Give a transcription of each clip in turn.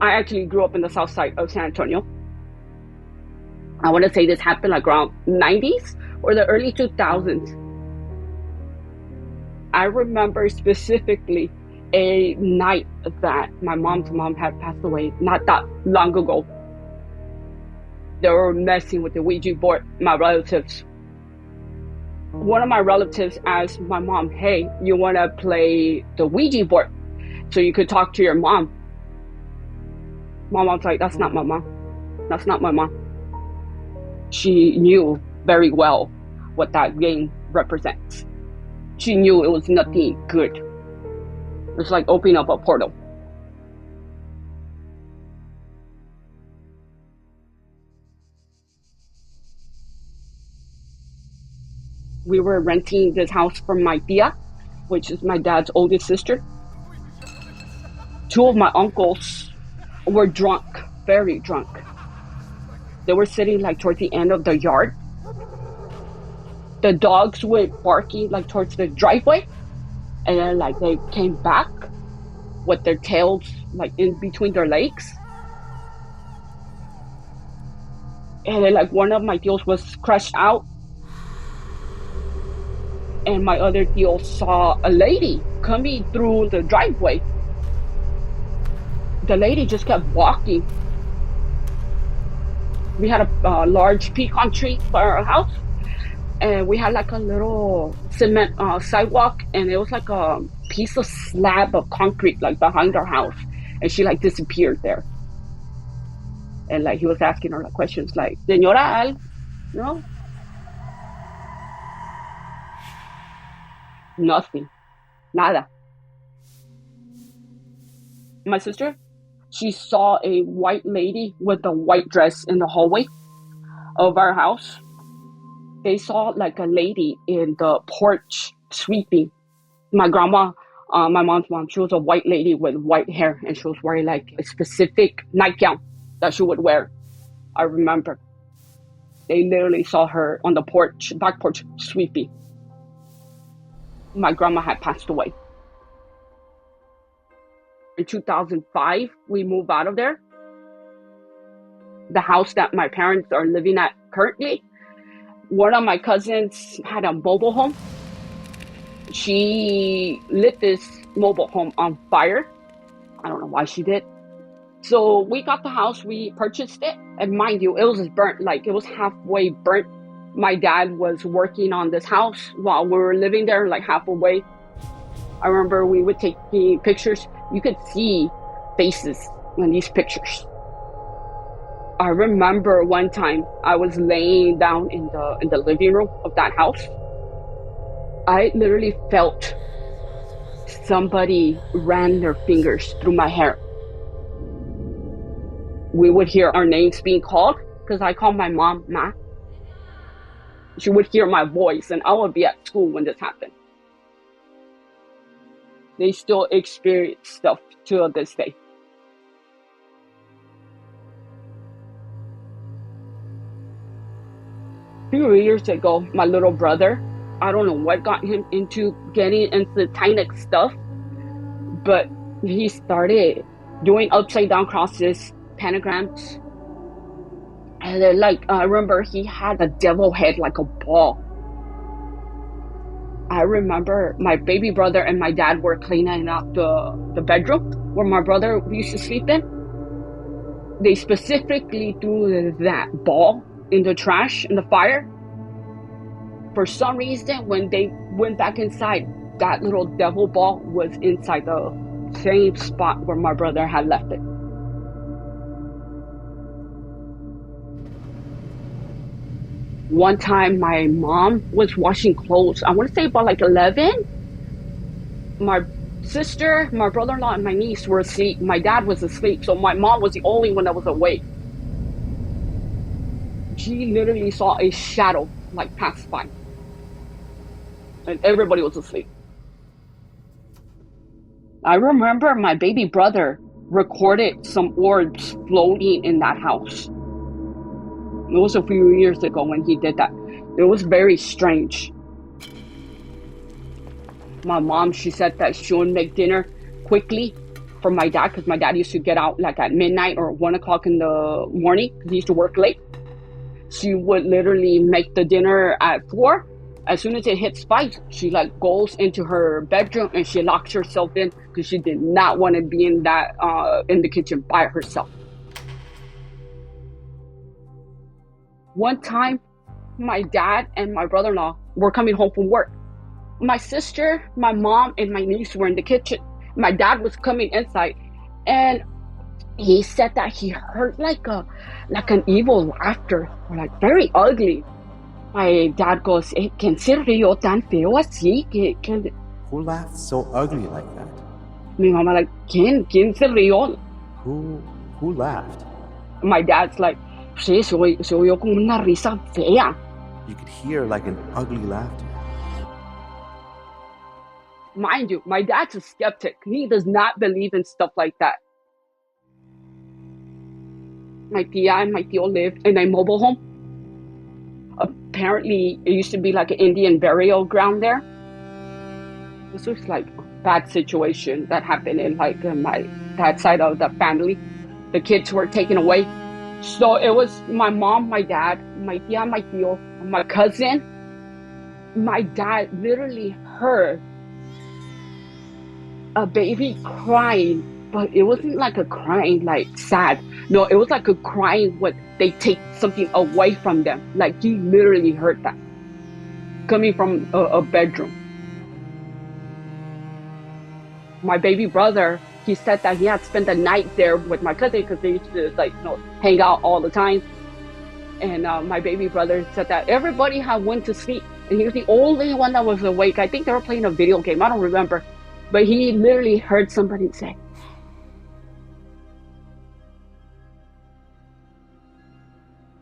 I actually grew up in the south side of San Antonio. I want to say this happened like around 90s or the early 2000s. I remember specifically a night that my mom's mom had passed away not that long ago. They were messing with the Ouija board, my relatives. One of my relatives asked my mom, hey, you want to play the Ouija board so you could talk to your mom? My mom's like, that's not my mom. That's not my mom. She knew very well what that game represents. She knew it was nothing good. It was like opening up a portal. We were renting this house from my tia, which is my dad's oldest sister. Two of my uncles were drunk, very drunk. They were sitting like towards the end of the yard. The dogs went barking like towards the driveway, and then like they came back with their tails like in between their legs. And then like one of my tios was crushed out, and my other tio saw a lady coming through the driveway. The lady just kept walking. We had a large pecan tree for our house, and we had like a little cement sidewalk, and it was like a piece of slab of concrete like behind our house, and she like disappeared there. And like he was asking her like questions like, Señora Al, no? Nothing. Nada. My sister, she saw a white lady with a white dress in the hallway of our house. They saw like a lady in the porch sweeping. My grandma, my mom's mom, she was a white lady with white hair, and she was wearing like a specific nightgown that she would wear. I remember. They literally saw her on the porch, back porch, sweeping. My grandma had passed away. In 2005, we moved out of there. The house that my parents are living at currently, one of my cousins had a mobile home. She lit this mobile home on fire. I don't know why she did. So we got the house, we purchased it, and mind you, it was burnt, like it was halfway burnt. My dad was working on this house while we were living there, like half away. I remember we would take pictures. You could see faces in these pictures. I remember one time I was laying down in the living room of that house. I literally felt somebody ran their fingers through my hair. We would hear our names being called, because I called my mom, Ma. She would hear my voice, and I would be at school when this happened. They still experience stuff to this day. A few years ago, my little brother, I don't know what got him into getting into Tynex stuff, but he started doing upside down crosses, pentagrams. And then like, I remember he had a devil head like a ball. I remember my baby brother and my dad were cleaning out the bedroom where my brother used to sleep in. They specifically threw that ball in the trash, in the fire. For some reason, when they went back inside, that little devil ball was inside the same spot where my brother had left it. One time my mom was washing clothes. I want to say about like 11. My sister, my brother-in-law, and my niece were asleep. My dad was asleep, so my mom was the only one that was awake. She literally saw a shadow like pass by, and everybody was asleep. I remember my baby brother recorded some orbs floating in that house. It was a few years ago when he did that. It was very strange. My mom, she said that she would make dinner quickly, from my dad, because my dad used to get out like at midnight or 1 o'clock in the morning because he used to work late. She would literally make the dinner at 4. As soon as it hits 5, she like goes into her bedroom and she locks herself in because she did not want to be in the kitchen by herself. One time, my dad and my brother-in-law were coming home from work. My sister, my mom, and my niece were in the kitchen. My dad was coming inside, and he said that he heard like an evil laughter, like very ugly. My dad goes, ¿Quién se rió tan feo así? Who laughed so ugly like that? Mi mamá like, ¿Quién se rió? Who laughed? My dad's like, sí, se oyó como una risa fea. You could hear like an ugly laughter. Mind you, my dad's a skeptic. He does not believe in stuff like that. My tia and my tío lived in a mobile home. Apparently, it used to be like an Indian burial ground there. This was like a bad situation that happened in like my dad's side of the family. The kids were taken away. So it was my mom, my dad, my tia, my tío, my cousin. My dad literally heard a baby crying, but it wasn't like a crying like sad. No, it was like a crying when they take something away from them. Like he literally heard that coming from a bedroom. My baby brother, he said that he had spent the night there with my cousin because they used to hang out all the time. And my baby brother said that everybody had went to sleep and he was the only one that was awake. I think they were playing a video game. I don't remember. But he literally heard somebody say,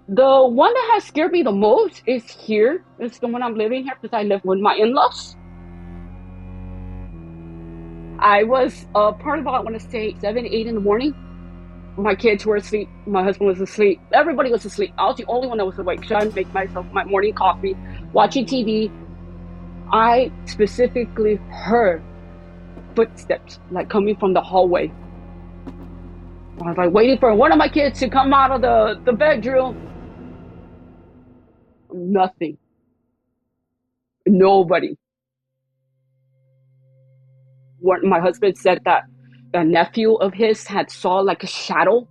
the one that has scared me the most is here. It's the one I'm living here because I live with my in-laws. I was part of, I want to say 7, 8 in the morning. My kids were asleep. My husband was asleep. Everybody was asleep. I was the only one that was awake. So I make myself my morning coffee, watching TV. I specifically heard footsteps like coming from the hallway. I was like waiting for one of my kids to come out of the bedroom. Nothing. Nobody. My husband said that a nephew of his had saw like a shadow,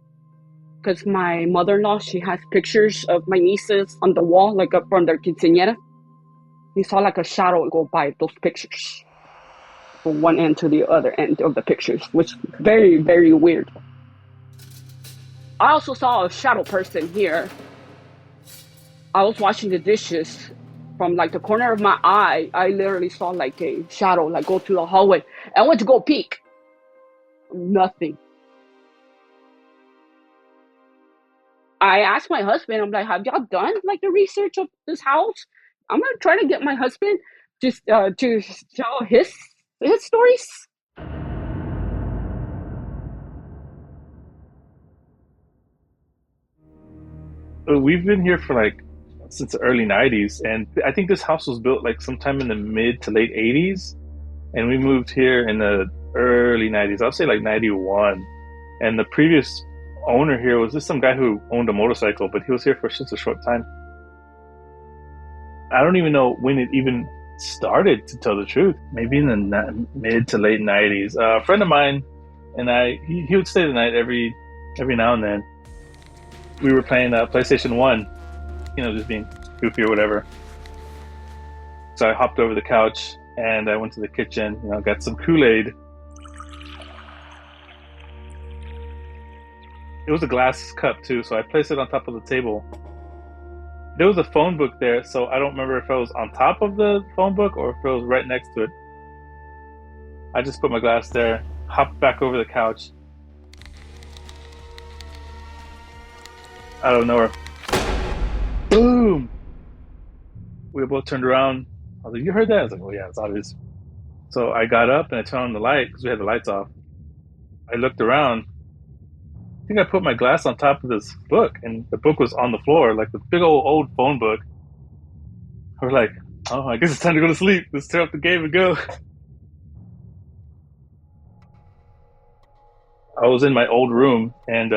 because my mother-in-law, she has pictures of my nieces on the wall, like from their quinceañera. He saw like a shadow go by those pictures from one end to the other end of the pictures, which is very, very weird. I also saw a shadow person here. I was washing the dishes. From like the corner of my eye, I literally saw like a shadow like go to the hallway. I went to go peek. Nothing. I asked my husband, I'm like, have y'all done like the research of this house? I'm gonna try to get my husband just to tell his stories. We've been here for like since the early 90s, and I think this house was built like sometime in the mid to late 80s, and we moved here in the early 90s. I'll say like 91. And the previous owner here was just some guy who owned a motorcycle, but he was here for just a short time. I don't even know when it even started, to tell the truth. Maybe in the mid to late 90s. A friend of mine and he would stay the night every now and then. We were playing PlayStation 1, just being goofy or whatever. So I hopped over the couch and I went to the kitchen, got some Kool-Aid. It was a glass cup too, so I placed it on top of the table. There was a phone book there, so I don't remember if it was on top of the phone book or if it was right next to it. I just put my glass there, hopped back over the couch. Out of nowhere, boom! We both turned around. I was like, "You heard that?" I was like, "Oh yeah, it's obvious." So I got up and I turned on the light because we had the lights off. I looked around. I think I put my glass on top of this book, and the book was on the floor, like the big old phone book. I was like, "Oh, I guess it's time to go to sleep. Let's turn off the game and go." I was in my old room and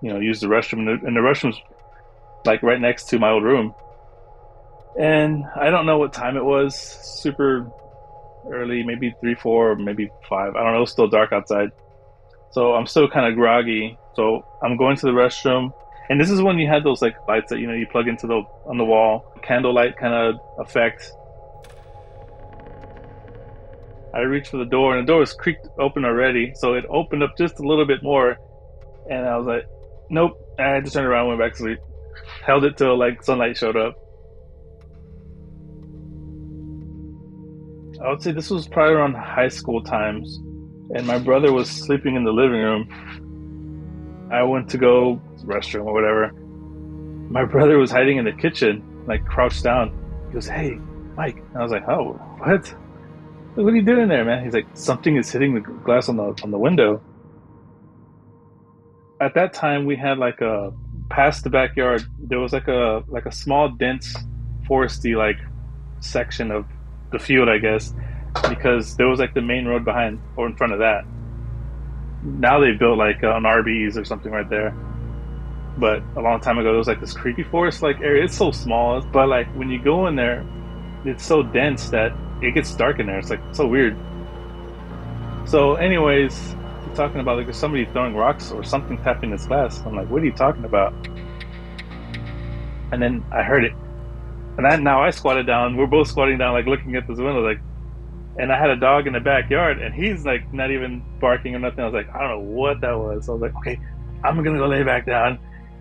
used the restroom, and the restroom's like right next to my old room. And I don't know what time it was, super early, maybe 3, 4, or maybe 5. I don't know. It was still dark outside, so I'm still kind of groggy. So I'm going to the restroom, and this is when you had those like lights that you plug into the on the wall, candlelight kind of effect. I reached for the door, and the door was creaked open already, so it opened up just a little bit more, and I was like, "Nope." I just turned around, and went back to sleep. Held it till like sunlight showed up. I would say this was probably around high school times, and my brother was sleeping in the living room. I went to go to the restroom or whatever. My brother was hiding in the kitchen, like crouched down. He goes, "Hey, Mike." And I was like, "Oh, what? What are you doing there, man?" He's like, "Something is hitting the glass on the window." At that time, we had like a past the backyard. There was like a small, dense, foresty like section of the field, I guess, because there was like the main road behind or in front of that. Now they built like an RBs or something right there, but a long time ago there was like this creepy forest like area. It's so small, but like when you go in there, it's so dense that it gets dark in there. It's like so weird. So anyways, we're talking about like there's somebody throwing rocks or something tapping this glass. I'm like, "What are you talking about?" And then I heard it. And now I squatted down. We're both squatting down, like looking at this window, like. And I had a dog in the backyard, and he's like not even barking or nothing. I was like, I don't know what that was. So I was like, "Okay, I'm gonna go lay back down.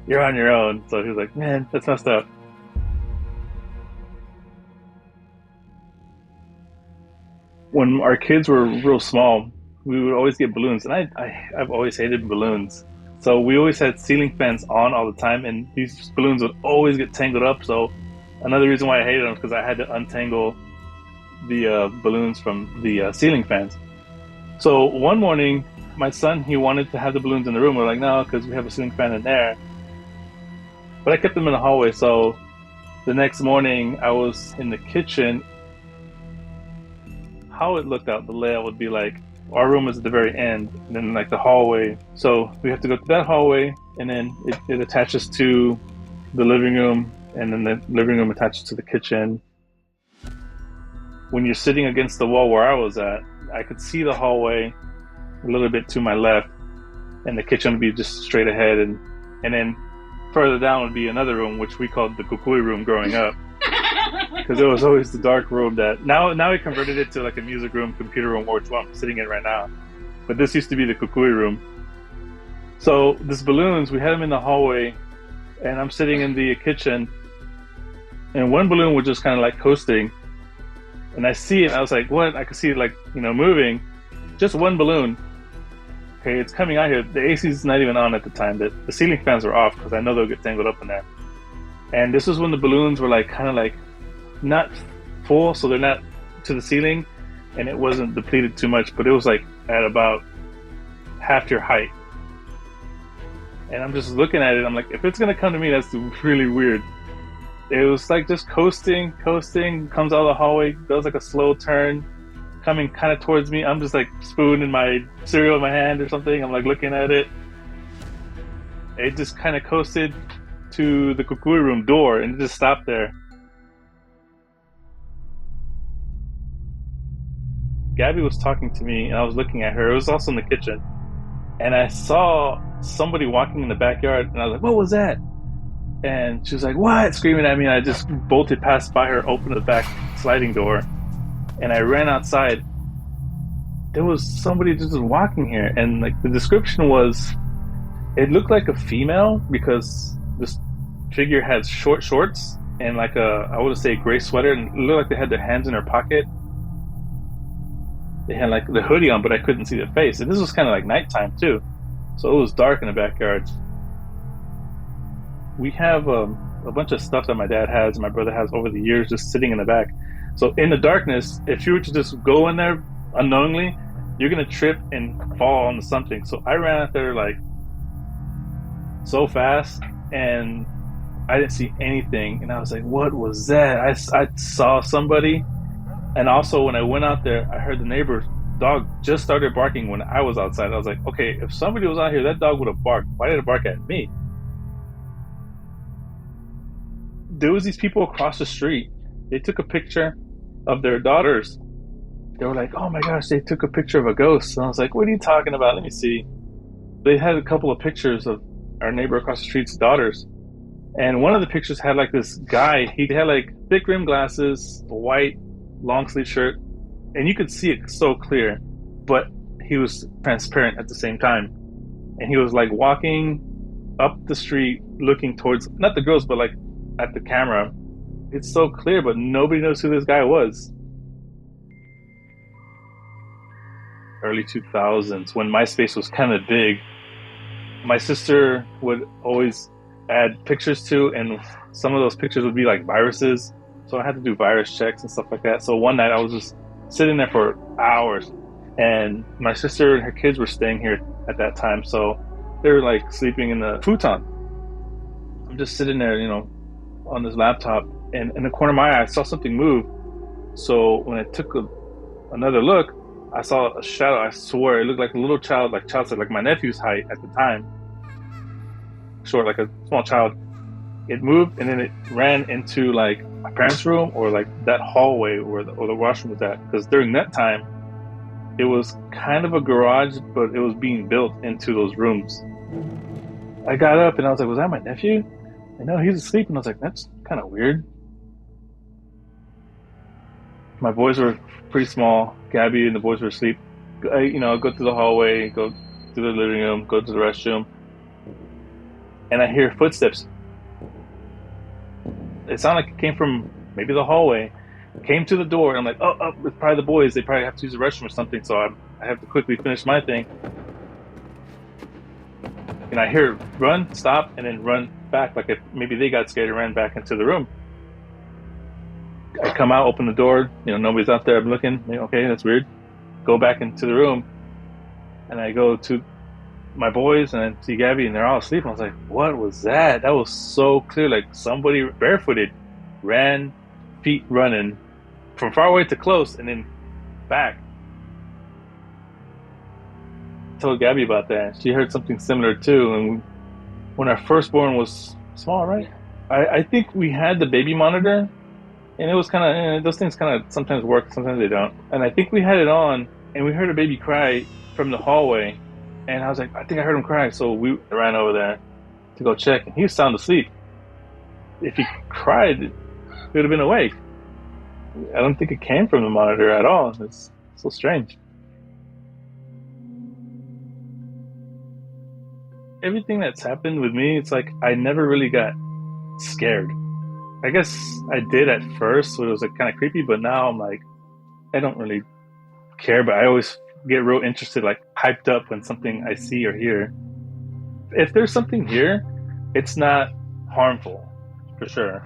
You're on your own." So he was like, "Man, that's messed up." When our kids were real small, we would always get balloons, and I've always hated balloons. So we always had ceiling fans on all the time, and these balloons would always get tangled up. So another reason why I hated them is because I had to untangle the balloons from the ceiling fans. So one morning, my son, he wanted to have the balloons in the room. We're like, "No, because we have a ceiling fan in there." But I kept them in the hallway. So the next morning, I was in the kitchen. How it looked out, the layout would be like, our room was at the very end, and then like the hallway. So we have to go to that hallway, and then it attaches to the living room, and then the living room attaches to the kitchen. When you're sitting against the wall where I was at, I could see the hallway a little bit to my left, and the kitchen would be just straight ahead, and then further down would be another room, which we called the kukui room growing up, because it was always the dark room that now we converted it to like a music room, computer room, which I'm sitting in right now. But this used to be the kukui room. So these balloons, we had them in the hallway, and I'm sitting in the kitchen, and one balloon was just kind of like coasting. And I see it, I was like, "What?" I could see it like, moving. Just one balloon. Okay, it's coming out here. The AC's not even on at the time. The ceiling fans were off because I know they'll get tangled up in there. And this was when the balloons were like kind of like not full, so they're not to the ceiling, and it wasn't depleted too much, but it was like at about half your height. And I'm just looking at it, I'm like, if it's gonna come to me, that's really weird. It was like just coasting, comes out of the hallway, does like a slow turn, coming kind of towards me. I'm just like spooning my cereal in my hand or something. I'm like looking at it. It just kind of coasted to the kukui room door and it just stopped there. Gabby was talking to me and I was looking at her. It was also in the kitchen. And I saw somebody walking in the backyard and I was like, "What was that?" And she was like, "What?" screaming at me. And I just bolted past by her, opened the back sliding door, and I ran outside. There was somebody just walking here, and like the description was, it looked like a female because this figure had short shorts and like I would say gray sweater, and it looked like they had their hands in their pocket. They had like the hoodie on, but I couldn't see their face. And this was kind of like nighttime too, so it was dark in the backyard. We have a bunch of stuff that my dad has and my brother has over the years just sitting in the back. So in the darkness, if you were to just go in there unknowingly, you're going to trip and fall onto something. So I ran out there like so fast and I didn't see anything. And I was like, "What was that?" I saw somebody. And also when I went out there, I heard the neighbors dog just started barking when I was outside. I was like, okay, if somebody was out here, that dog would have barked. Why did it bark at me? There was these people across the street. They took a picture of their daughters. They were like, oh my gosh, they took a picture of a ghost. And I was like, what are you talking about? Let me see. They had a couple of pictures of our neighbor across the street's daughters. And one of the pictures had like this guy. He had like thick rimmed glasses, a white long sleeve shirt, and you could see it so clear, but he was transparent at the same time. And he was like walking up the street looking towards, not the girls, but like at the camera. It's so clear, but nobody knows who this guy was. Early 2000s, when MySpace was kind of big, my sister would always add pictures to, and some of those pictures would be like viruses. So I had to do virus checks and stuff like that. So one night I was just sitting there for hours, and my sister and her kids were staying here at that time. So they were like sleeping in the futon. I'm just sitting there, on this laptop, and in the corner of my eye, I saw something move. So when I took another look, I saw a shadow. I swear it looked like a little child, like my nephew's height at the time. Short, like a small child. It moved, and then it ran into like my parents' room, or like that hallway where the washroom was at. Because during that time, it was kind of a garage, but it was being built into those rooms. I got up and I was like, was that my nephew? And no, he's asleep. And I was like, that's kind of weird. My boys were pretty small. Gabby and the boys were asleep. I go through the hallway, go to the living room, go to the restroom, and I hear footsteps. It sounded like it came from maybe the hallway. Came to the door, and I'm like, oh, it's probably the boys. They probably have to use the restroom or something, so I have to quickly finish my thing. And I hear it run, stop, and then run back, like if maybe they got scared and ran back into the room. I come out, open the door, nobody's out there. I'm looking, okay, that's weird. Go back into the room, and I go to my boys, and I see Gabby, and they're all asleep. I was like, what was that? That was so clear, like somebody barefooted ran, feet running, from far away to close, and then back. I told Gabby about that. She heard something similar too, and when our firstborn was small, right? I think we had the baby monitor, and it was kind of, those things kind of sometimes work, sometimes they don't. And I think we had it on, and we heard a baby cry from the hallway. And I was like, I think I heard him cry. So we ran over there to go check, and he was sound asleep. If he cried, he would have been awake. I don't think it came from the monitor at all. It's so strange. Everything that's happened with me, it's like I never really got scared. I guess I did at first, so it was like kind of creepy, but now I'm like, I don't really care, but I always get real interested, like hyped up when something I see or hear. If there's something here, it's not harmful, for sure.